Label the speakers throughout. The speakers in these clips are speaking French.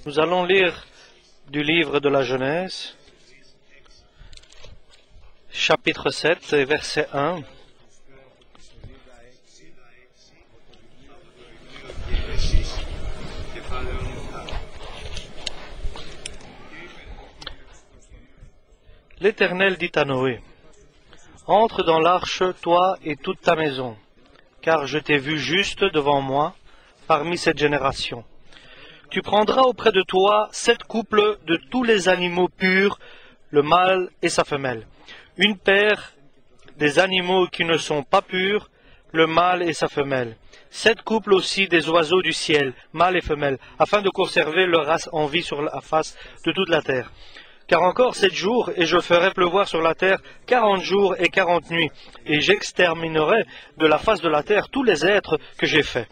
Speaker 1: Nous allons lire du livre de la Genèse, chapitre 7, verset 1. L'Éternel dit à Noé, « Entre dans l'arche, toi et toute ta maison, car je t'ai vu juste devant moi parmi cette génération. Tu prendras auprès de toi 7 couples de tous les animaux purs, le mâle et sa femelle, une paire des animaux qui ne sont pas purs, le mâle et sa femelle, 7 couples aussi des oiseaux du ciel, mâle et femelle, afin de conserver leur race en vie sur la face de toute la terre. Car encore 7 jours, et je ferai pleuvoir sur la terre 40 jours et 40 nuits, et j'exterminerai de la face de la terre tous les êtres que j'ai faits. »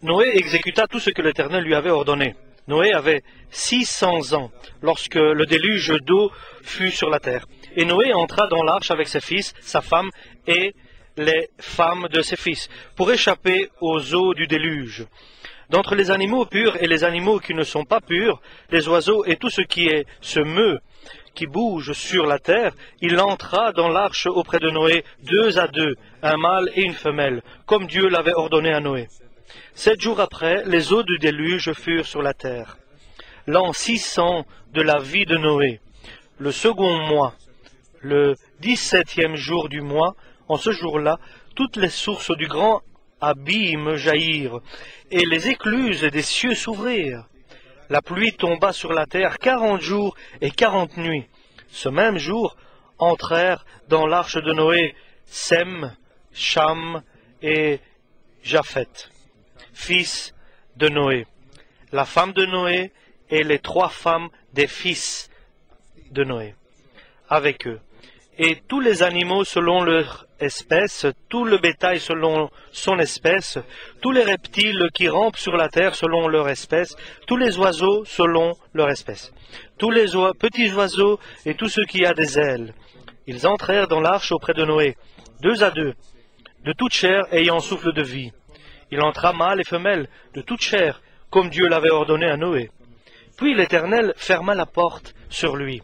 Speaker 1: Noé exécuta tout ce que l'Éternel lui avait ordonné. Noé avait 600 ans lorsque le déluge d'eau fut sur la terre. Et Noé entra dans l'arche avec ses fils, sa femme et les femmes de ses fils, pour échapper aux eaux du déluge. D'entre les animaux purs et les animaux qui ne sont pas purs, les oiseaux et tout ce qui se meut, qui bouge sur la terre, il entra dans l'arche auprès de Noé, 2 à 2, un mâle et une femelle, comme Dieu l'avait ordonné à Noé. 7 jours après, les eaux du déluge furent sur la terre. L'an 600 de la vie de Noé, le second mois, le 17e jour du mois, en ce jour-là, toutes les sources du grand abîme jaillirent, et les écluses des cieux s'ouvrirent. La pluie tomba sur la terre 40 jours et 40 nuits. Ce même jour entrèrent dans l'arche de Noé Sem, Cham et Japheth, fils de Noé, la femme de Noé et les 3 femmes des fils de Noé, avec eux, et tous les animaux selon leur espèce, tout le bétail selon son espèce, tous les reptiles qui rampent sur la terre selon leur espèce, tous les oiseaux selon leur espèce, tous les petits oiseaux et tout ce qui a des ailes. Ils entrèrent dans l'arche auprès de Noé, 2 à 2, de toute chair ayant souffle de vie. Il entra mâle et femelle, de toute chair, comme Dieu l'avait ordonné à Noé. Puis l'Éternel ferma la porte sur lui.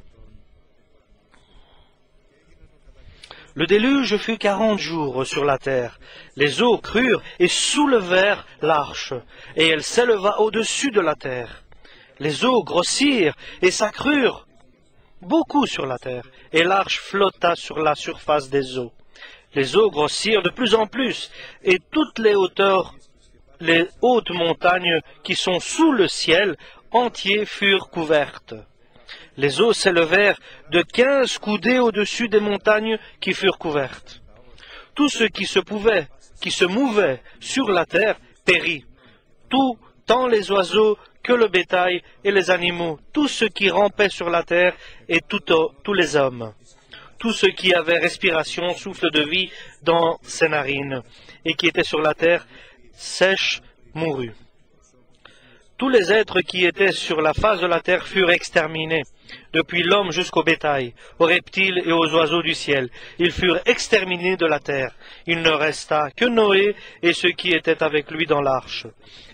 Speaker 1: Le déluge fut 40 jours sur la terre. Les eaux crurent et soulevèrent l'arche, et elle s'éleva au-dessus de la terre. Les eaux grossirent et s'accrurent beaucoup sur la terre, et l'arche flotta sur la surface des eaux. Les eaux grossirent de plus en plus, et toutes les hautes montagnes qui sont sous le ciel entier furent couvertes. Les eaux s'élevèrent de 15 coudées au-dessus des montagnes qui furent couvertes. Tout ce qui se mouvait sur la terre périt. Tout, tant les oiseaux que le bétail et les animaux, tout ce qui rampait sur la terre et tous les hommes. Tout ce qui avait respiration, souffle de vie dans ses narines, et qui était sur la terre, sèche, mourut. Tous les êtres qui étaient sur la face de la terre furent exterminés, depuis l'homme jusqu'au bétail, aux reptiles et aux oiseaux du ciel. Ils furent exterminés de la terre. Il ne resta que Noé et ceux qui étaient avec lui dans l'arche.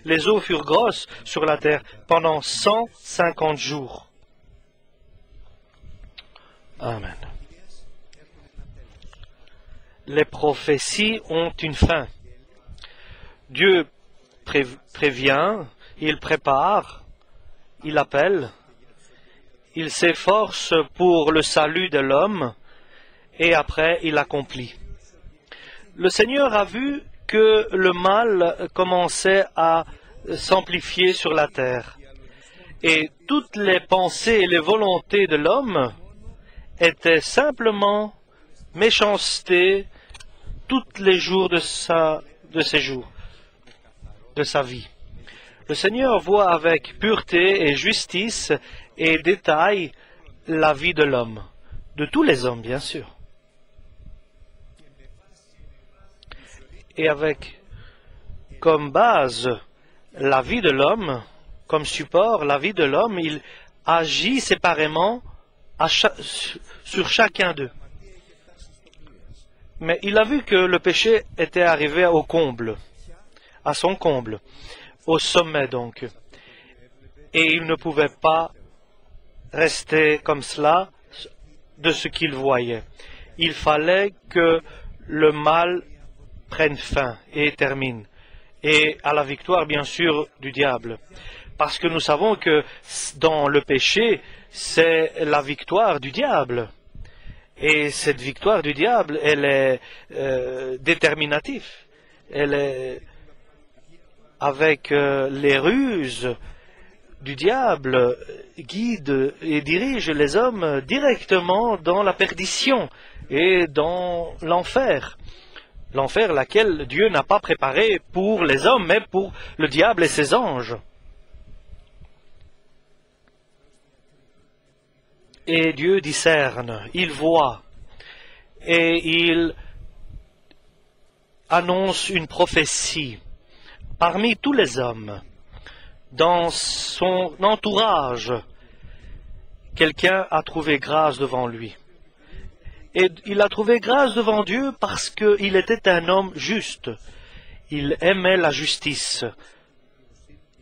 Speaker 1: Les eaux furent grosses sur la terre pendant 150 jours. Amen. Les prophéties ont une fin. Dieu prévient, il prépare, il appelle, il s'efforce pour le salut de l'homme, et après il accomplit. Le Seigneur a vu que le mal commençait à s'amplifier sur la terre, et toutes les pensées et les volontés de l'homme étaient simplement méchanceté tous les jours de sa vie. Le Seigneur voit avec pureté et justice et détaille la vie de l'homme, de tous les hommes bien sûr. Et avec comme base la vie de l'homme, comme support, la vie de l'homme, il agit séparément sur chacun d'eux. Mais il a vu que le péché était arrivé au comble, à son comble, au sommet donc. Et il ne pouvait pas rester comme cela de ce qu'il voyait. Il fallait que le mal prenne fin et termine. Et à la victoire, bien sûr, du diable. Parce que nous savons que dans le péché, c'est la victoire du diable. Et cette victoire du diable, elle est déterminative. Elle est avec les ruses du diable, guide et dirige les hommes directement dans la perdition et dans l'enfer. L'enfer, laquelle Dieu n'a pas préparé pour les hommes, mais pour le diable et ses anges. Et Dieu discerne, il voit, et il annonce une prophétie parmi tous les hommes. Dans son entourage, quelqu'un a trouvé grâce devant lui. Et il a trouvé grâce devant Dieu parce qu'il était un homme juste. Il aimait la justice.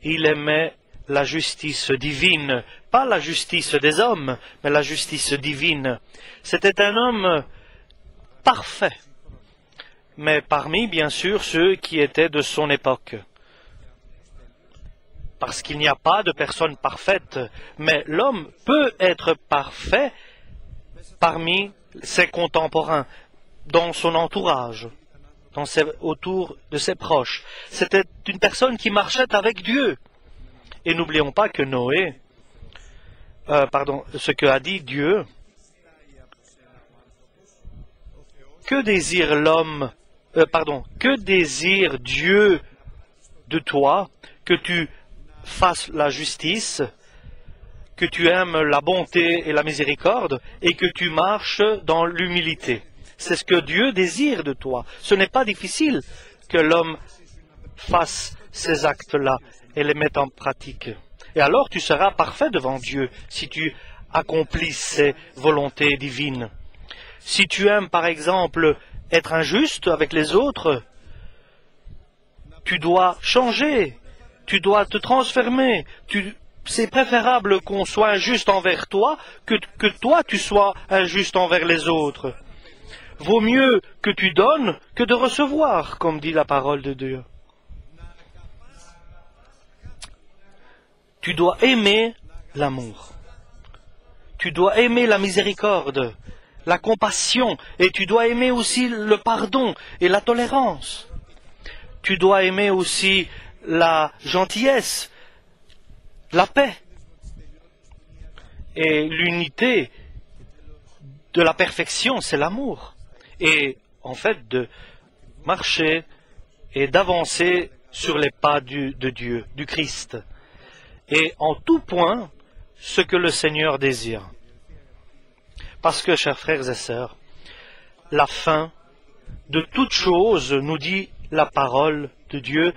Speaker 1: Il aimait la justice divine. Pas la justice des hommes, mais la justice divine. C'était un homme parfait. Mais parmi, bien sûr, ceux qui étaient de son époque. Parce qu'il n'y a pas de personne parfaite. Mais l'homme peut être parfait parmi ses contemporains, dans son entourage, autour de ses proches. C'était une personne qui marchait avec Dieu. Et n'oublions pas que ce que a dit Dieu, que désire l'homme, que désire Dieu de toi, que tu fasses la justice, que tu aimes la bonté et la miséricorde et que tu marches dans l'humilité. C'est ce que Dieu désire de toi. Ce n'est pas difficile que l'homme fasse ces actes-là et les mette en pratique. Et alors tu seras parfait devant Dieu si tu accomplis ces volontés divines. Si tu aimes, par exemple, être injuste avec les autres, tu dois changer, tu dois te transformer, c'est préférable qu'on soit injuste envers toi que toi tu sois injuste envers les autres. Vaut mieux que tu donnes que de recevoir, comme dit la parole de Dieu. Tu dois aimer l'amour. Tu dois aimer la miséricorde, la compassion, et tu dois aimer aussi le pardon et la tolérance. Tu dois aimer aussi la gentillesse, la paix et l'unité de la perfection, c'est l'amour. Et en fait, de marcher et d'avancer sur les pas de Dieu, du Christ. Et en tout point, ce que le Seigneur désire. Parce que, chers frères et sœurs, la fin de toute chose, nous dit la parole de Dieu,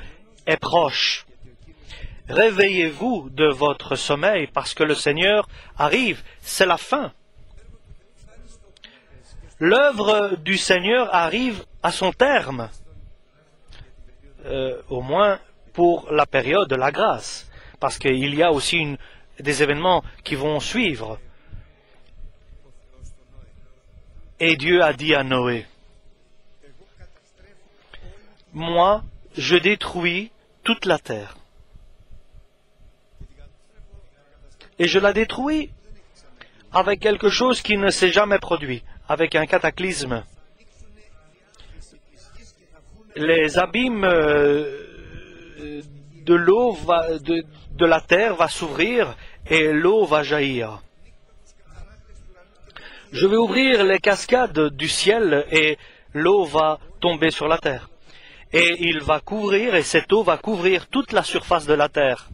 Speaker 1: est proche. Réveillez-vous de votre sommeil parce que le Seigneur arrive, c'est la fin. L'œuvre du Seigneur arrive à son terme, au moins pour la période de la grâce, parce qu'il y a aussi des événements qui vont suivre. Et Dieu a dit à Noé, « Moi, je détruis toute la terre. » Et je la détruis avec quelque chose qui ne s'est jamais produit, avec un cataclysme. Les abîmes de l'eau, de la terre va s'ouvrir et l'eau va jaillir. Je vais ouvrir les cascades du ciel et l'eau va tomber sur la terre. Et il va couvrir, et cette eau va couvrir toute la surface de la terre.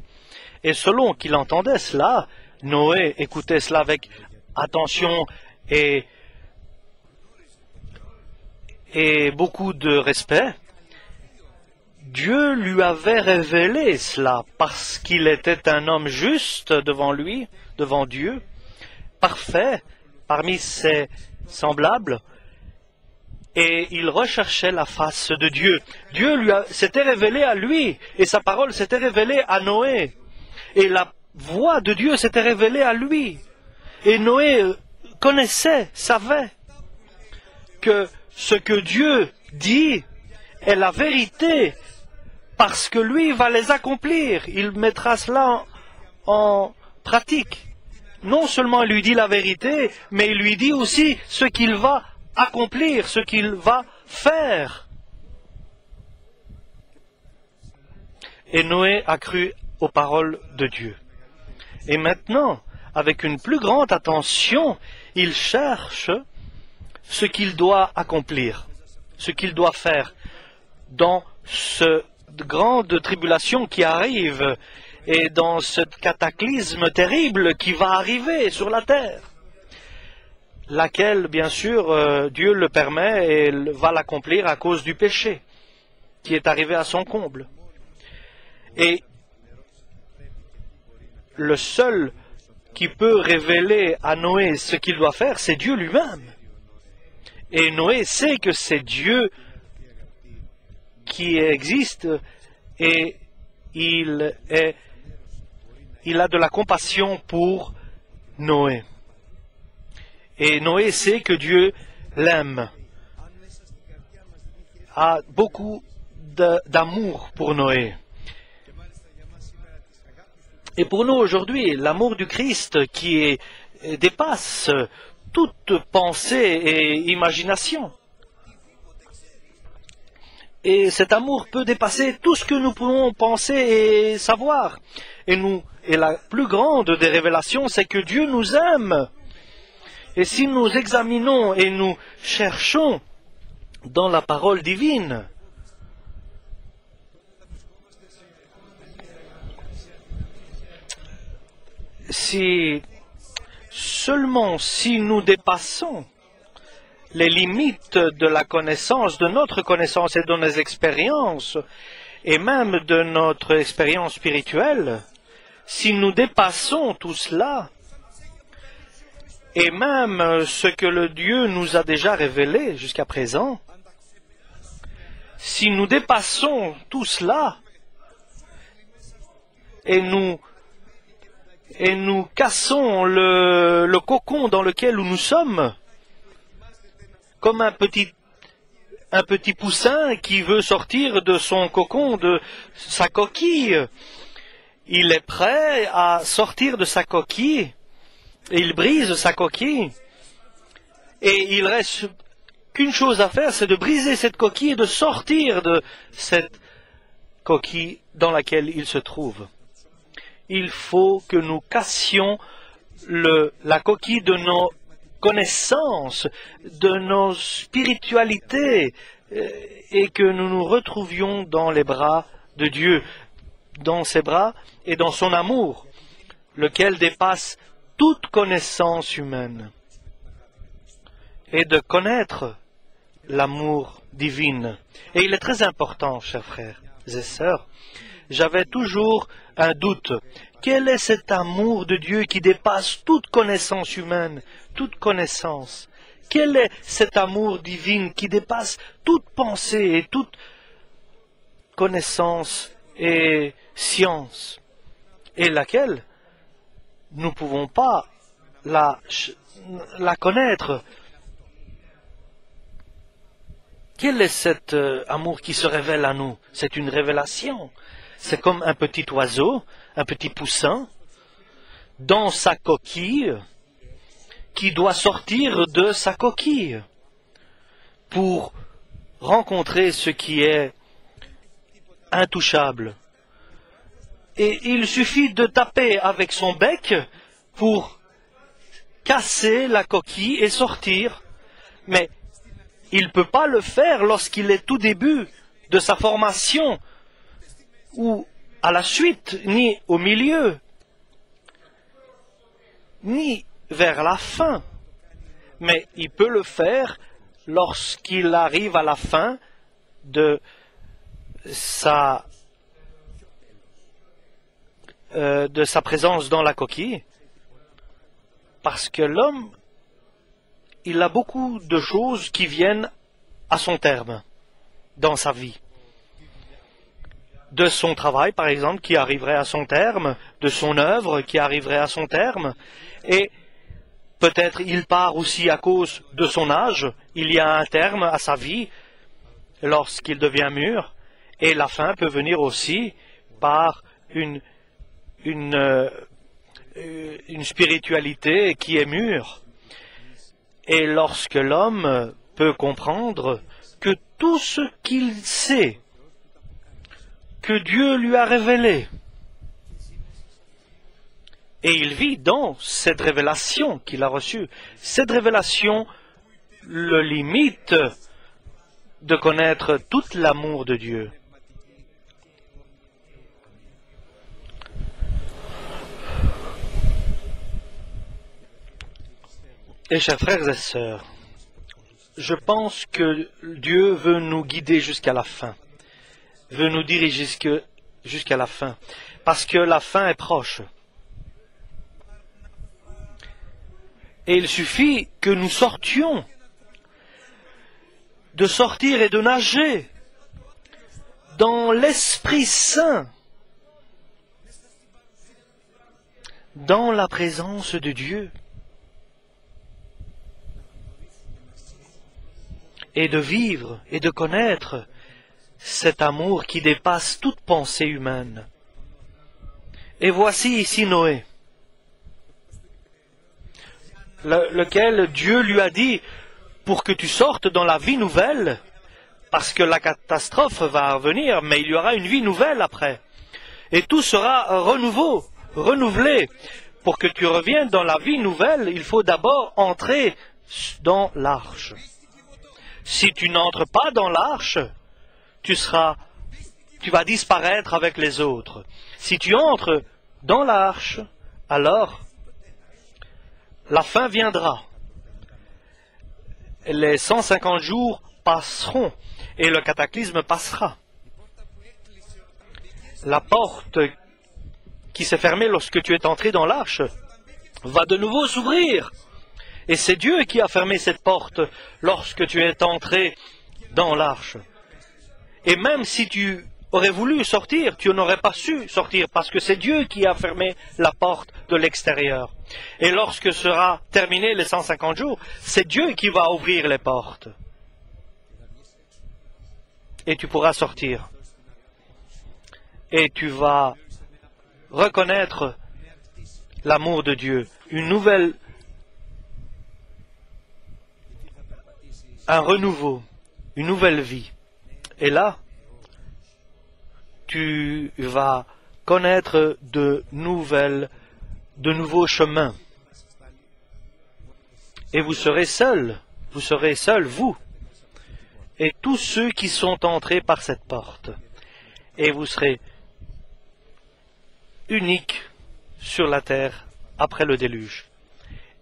Speaker 1: Et selon qu'il entendait cela, Noé écoutait cela avec attention et beaucoup de respect. Dieu lui avait révélé cela parce qu'il était un homme juste devant lui, devant Dieu, parfait parmi ses semblables, et il recherchait la face de Dieu. Dieu s'était révélé à lui, et sa parole s'était révélée à Noé, et la voix de Dieu s'était révélée à lui. Et Noé connaissait, savait que ce que Dieu dit est la vérité, parce que lui va les accomplir. Il mettra cela en pratique. Non seulement il lui dit la vérité, mais il lui dit aussi ce qu'il va accomplir, ce qu'il va faire. Et Noé a cru aux paroles de Dieu. Et maintenant, avec une plus grande attention, il cherche ce qu'il doit accomplir, ce qu'il doit faire dans cette grande tribulation qui arrive et dans ce cataclysme terrible qui va arriver sur la terre, laquelle, bien sûr, Dieu le permet et va l'accomplir à cause du péché qui est arrivé à son comble. Et le seul qui peut révéler à Noé ce qu'il doit faire, c'est Dieu lui-même. Et Noé sait que c'est Dieu qui existe et il a de la compassion pour Noé. Et Noé sait que Dieu l'aime, a beaucoup d'amour pour Noé. Et pour nous aujourd'hui, l'amour du Christ qui dépasse toute pensée et imagination. Et cet amour peut dépasser tout ce que nous pouvons penser et savoir. Et la plus grande des révélations, c'est que Dieu nous aime. Et si nous examinons et nous cherchons dans la parole divine, seulement si nous dépassons les limites de la connaissance, de notre connaissance et de nos expériences, et même de notre expérience spirituelle, si nous dépassons tout cela, et même ce que le Dieu nous a déjà révélé jusqu'à présent, si nous dépassons tout cela, et nous cassons le cocon dans lequel nous sommes, comme un petit poussin qui veut sortir de son cocon, de sa coquille. Il est prêt à sortir de sa coquille, et il brise sa coquille, et il reste qu'une chose à faire, c'est de briser cette coquille et de sortir de cette coquille dans laquelle il se trouve. Il faut que nous cassions la coquille de nos connaissances, de nos spiritualités, et que nous nous retrouvions dans les bras de Dieu, dans ses bras et dans son amour, lequel dépasse toute connaissance humaine, et de connaître l'amour divin. Et il est très important, chers frères et sœurs, j'avais toujours un doute. Quel est cet amour de Dieu qui dépasse toute connaissance humaine, toute connaissance? Quel est cet amour divin qui dépasse toute pensée et toute connaissance et science, et laquelle nous ne pouvons pas la connaître? Quel est cet amour qui se révèle à nous? C'est une révélation. C'est comme un petit oiseau, un petit poussin, dans sa coquille, qui doit sortir de sa coquille pour rencontrer ce qui est intouchable. Et il suffit de taper avec son bec pour casser la coquille et sortir. Mais il ne peut pas le faire lorsqu'il est tout début de sa formation, ou à la suite, ni au milieu, ni vers la fin. Mais il peut le faire lorsqu'il arrive à la fin de de sa présence dans la coquille, parce que l'homme, il a beaucoup de choses qui viennent à son terme dans sa vie. De son travail, par exemple, qui arriverait à son terme, de son œuvre qui arriverait à son terme, et peut-être il part aussi à cause de son âge, il y a un terme à sa vie lorsqu'il devient mûr, et la fin peut venir aussi par une spiritualité qui est mûre. Et lorsque l'homme peut comprendre que tout ce qu'il sait, que Dieu lui a révélé, et il vit dans cette révélation qu'il a reçue, cette révélation le limite de connaître tout l'amour de Dieu. Et chers frères et sœurs, je pense que Dieu veut nous guider jusqu'à la fin, veut nous diriger jusqu'à la fin, parce que la fin est proche. Et il suffit que nous sortions, de sortir et de nager dans l'Esprit Saint, dans la présence de Dieu, et de vivre et de connaître cet amour qui dépasse toute pensée humaine. Et voici ici Noé, lequel Dieu lui a dit, pour que tu sortes dans la vie nouvelle, parce que la catastrophe va revenir, mais il y aura une vie nouvelle après. Et tout sera renouvelé. Pour que tu reviennes dans la vie nouvelle, il faut d'abord entrer dans l'arche. Si tu n'entres pas dans l'arche, tu vas disparaître avec les autres. Si tu entres dans l'arche, alors la fin viendra. Les 150 jours passeront et le cataclysme passera. La porte qui s'est fermée lorsque tu es entré dans l'arche va de nouveau s'ouvrir. Et c'est Dieu qui a fermé cette porte lorsque tu es entré dans l'arche. Et même si tu aurais voulu sortir, tu n'aurais pas su sortir parce que c'est Dieu qui a fermé la porte de l'extérieur. Et lorsque sera terminé les 150 jours, c'est Dieu qui va ouvrir les portes. Et tu pourras sortir. Et tu vas reconnaître l'amour de Dieu, un renouveau, une nouvelle vie. Et là, tu vas connaître de nouveaux chemins. Et vous serez seuls, vous, et tous ceux qui sont entrés par cette porte. Et vous serez uniques sur la terre après le déluge.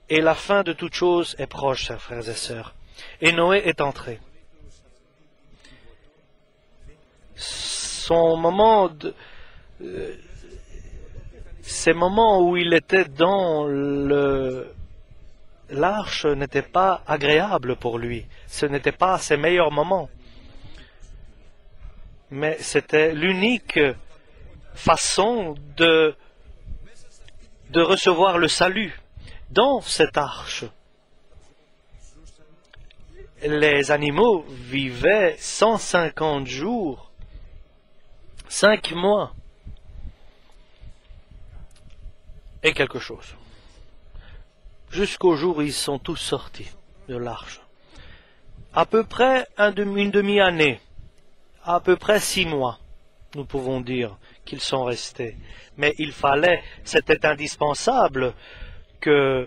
Speaker 1: Et la fin de toute chose est proche, chers frères et sœurs. Et Noé est entré. Ces moments où il était dans l'arche n'étaient pas agréables pour lui. Ce n'étaient pas ses meilleurs moments. Mais c'était l'unique façon de recevoir le salut dans cette arche. Les animaux vivaient 150 jours, 5 mois et quelque chose, jusqu'au jour où ils sont tous sortis de l'arche. À peu près une demi-année, à peu près 6 mois, nous pouvons dire qu'ils sont restés. Mais c'était indispensable que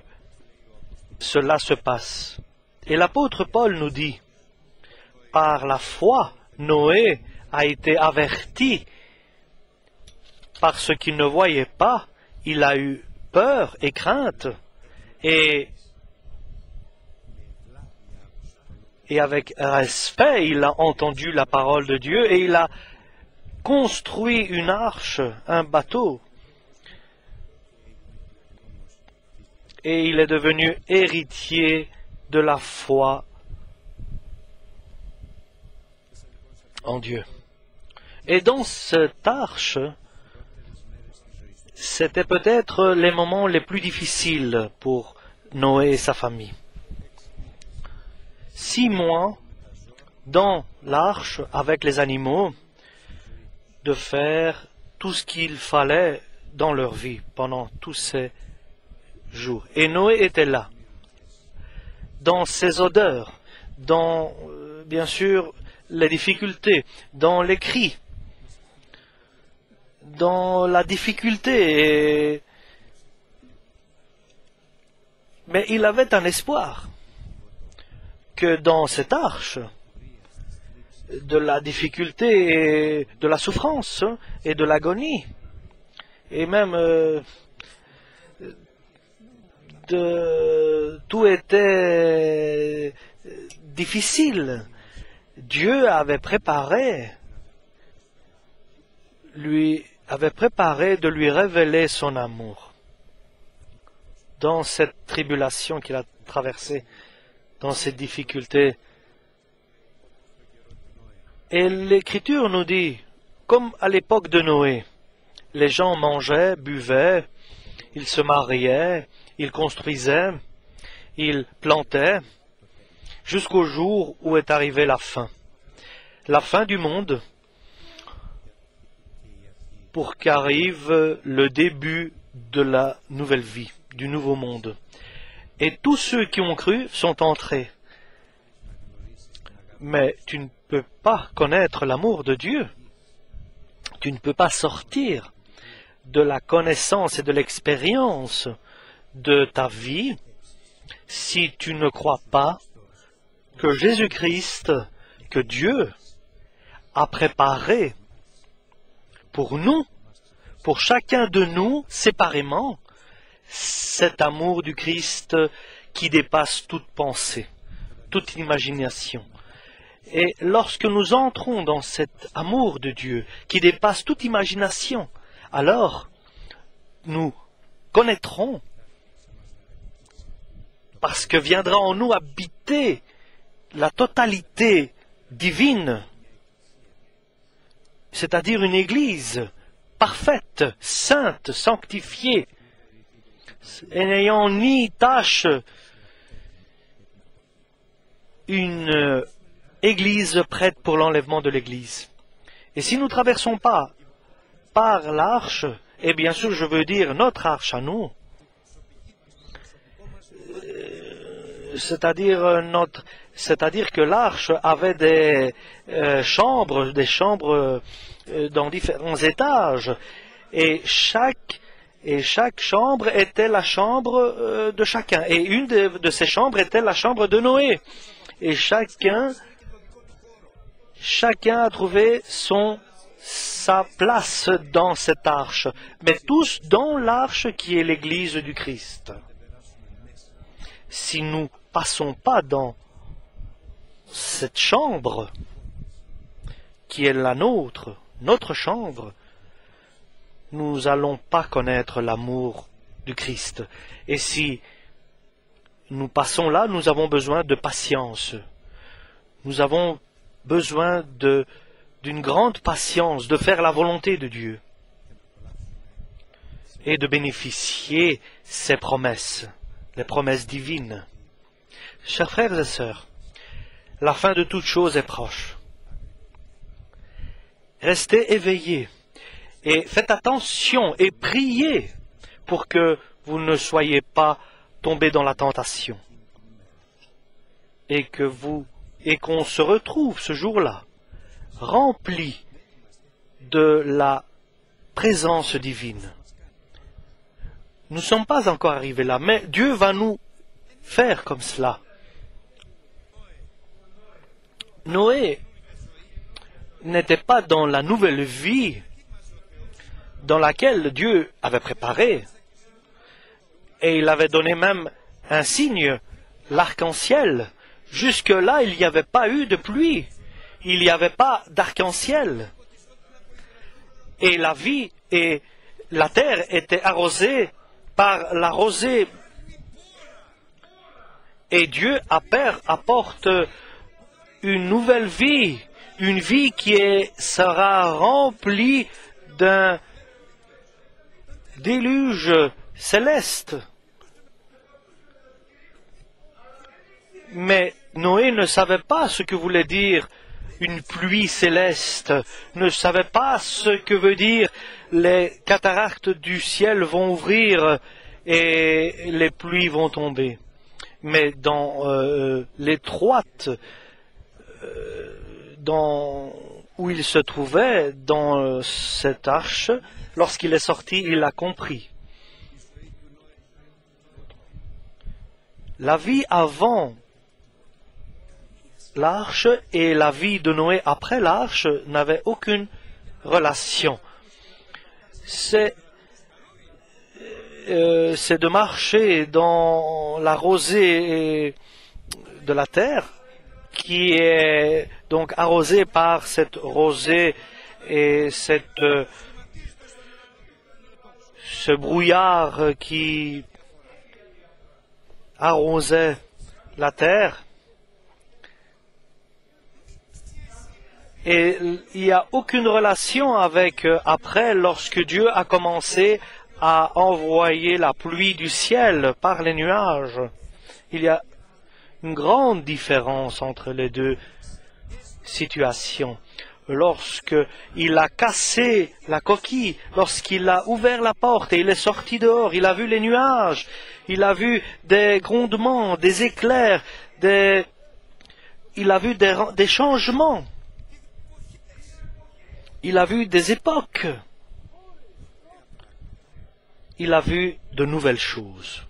Speaker 1: cela se passe. Et l'apôtre Paul nous dit, par la foi, Noé a été averti par ce qu'il ne voyait pas. Il a eu peur et crainte. Et avec respect, il a entendu la parole de Dieu et il a construit une arche, un bateau, et il est devenu héritier de la foi en Dieu. Et dans cette arche, c'était peut-être les moments les plus difficiles pour Noé et sa famille. 6 mois dans l'arche avec les animaux, de faire tout ce qu'il fallait dans leur vie pendant tous ces jours. Et Noé était là, dans ses odeurs, dans, bien sûr, les difficultés, dans les cris, dans la difficulté. Mais il avait un espoir que dans cette arche, de la difficulté et de la souffrance et de l'agonie, et même tout était difficile. Dieu avait préparé de lui révéler son amour dans cette tribulation qu'il a traversée, dans cette difficulté. Et l'Écriture nous dit, comme à l'époque de Noé, les gens mangeaient, buvaient, ils se mariaient, ils construisaient, ils plantaient, jusqu'au jour où est arrivée la fin du monde, pour qu'arrive le début de la nouvelle vie, du nouveau monde. Et tous ceux qui ont cru sont entrés. Mais tu ne peux pas connaître l'amour de Dieu. Tu ne peux pas sortir de la connaissance et de l'expérience de ta vie si tu ne crois pas que Jésus-Christ, que Dieu a préparé pour nous, pour chacun de nous séparément, cet amour du Christ qui dépasse toute pensée, toute imagination. Et lorsque nous entrons dans cet amour de Dieu qui dépasse toute imagination, alors nous connaîtrons, parce que viendra en nous habiter la totalité divine, c'est-à-dire une Église parfaite, sainte, sanctifiée, et n'ayant ni tache, une Église prête pour l'enlèvement de l'Église. Et si nous ne traversons pas par l'arche, et bien sûr je veux dire notre arche à nous, c'est-à-dire que l'arche avait des chambres dans différents étages, et chaque chambre était la chambre de chacun, et une de ces chambres était la chambre de Noé, et chacun a trouvé sa place dans cette arche, mais tous dans l'arche qui est l'Église du Christ. Si nous passons pas dans cette chambre qui est la nôtre, notre chambre, nous n'allons pas connaître l'amour du Christ. Et si nous passons là, nous avons besoin de patience. Nous avons besoin d'une grande patience, de faire la volonté de Dieu et de bénéficier ses promesses, les promesses divines. Chers frères et sœurs, la fin de toute chose est proche. Restez éveillés et faites attention et priez pour que vous ne soyez pas tombés dans la tentation et qu'on se retrouve ce jour-là rempli de la présence divine. Nous ne sommes pas encore arrivés là, mais Dieu va nous faire comme cela. Noé n'était pas dans la nouvelle vie dans laquelle Dieu avait préparé, et il avait donné même un signe, l'arc-en-ciel. Jusque-là, il n'y avait pas eu de pluie, il n'y avait pas d'arc-en-ciel. et la vie et la terre étaient arrosées par la rosée. Et Dieu apporte une nouvelle vie, une vie sera remplie d'un déluge céleste. Mais Noé ne savait pas ce que voulait dire une pluie céleste, ne savait pas ce que veut dire les cataractes du ciel vont ouvrir et les pluies vont tomber. Mais dans l'étroite, où il se trouvait, dans cette arche, lorsqu'il est sorti, il a compris. La vie avant l'arche et la vie de Noé après l'arche n'avaient aucune relation. C'est de marcher dans la rosée de la terre qui est donc arrosée par cette rosée et ce brouillard qui arrosait la terre. Et il n'y a aucune relation avec après, lorsque Dieu a commencé à envoyer la pluie du ciel par les nuages. Il y a une grande différence entre les deux situations. Lorsqu'il a cassé la coquille, lorsqu'il a ouvert la porte et il est sorti dehors, il a vu les nuages, il a vu des grondements, des éclairs, il a vu des changements. Il a vu des époques. Il a vu de nouvelles choses.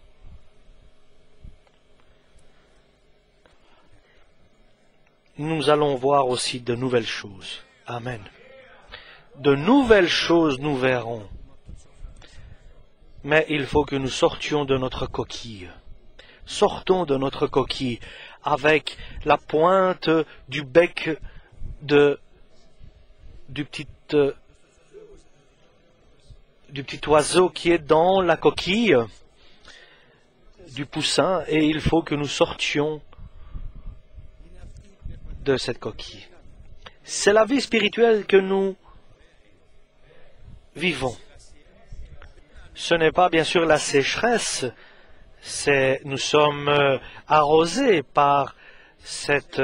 Speaker 1: Nous allons voir aussi de nouvelles choses. Amen. De nouvelles choses nous verrons. Mais il faut que nous sortions de notre coquille. Sortons de notre coquille avec la pointe du bec du petit oiseau qui est dans la coquille du poussin, et il faut que nous sortions de cette coquille. C'est la vie spirituelle que nous vivons. Ce n'est pas bien sûr la sécheresse, nous sommes arrosés par cette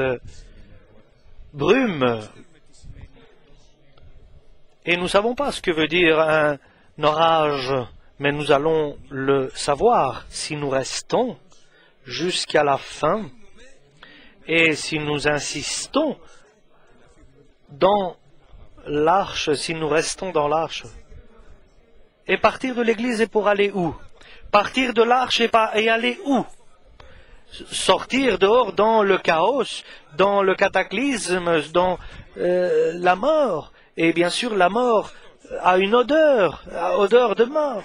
Speaker 1: brume. Et nous ne savons pas ce que veut dire un orage, mais nous allons le savoir si nous restons jusqu'à la fin et si nous insistons dans l'arche, si nous restons dans l'arche. Et partir de l'église est pour aller où? Partir de l'arche et aller où? Sortir dehors dans le chaos, dans le cataclysme, dans la mort. Et bien sûr, la mort a une odeur de mort.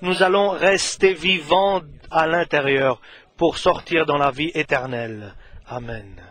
Speaker 1: Nous allons rester vivants à l'intérieur pour sortir dans la vie éternelle. Amen.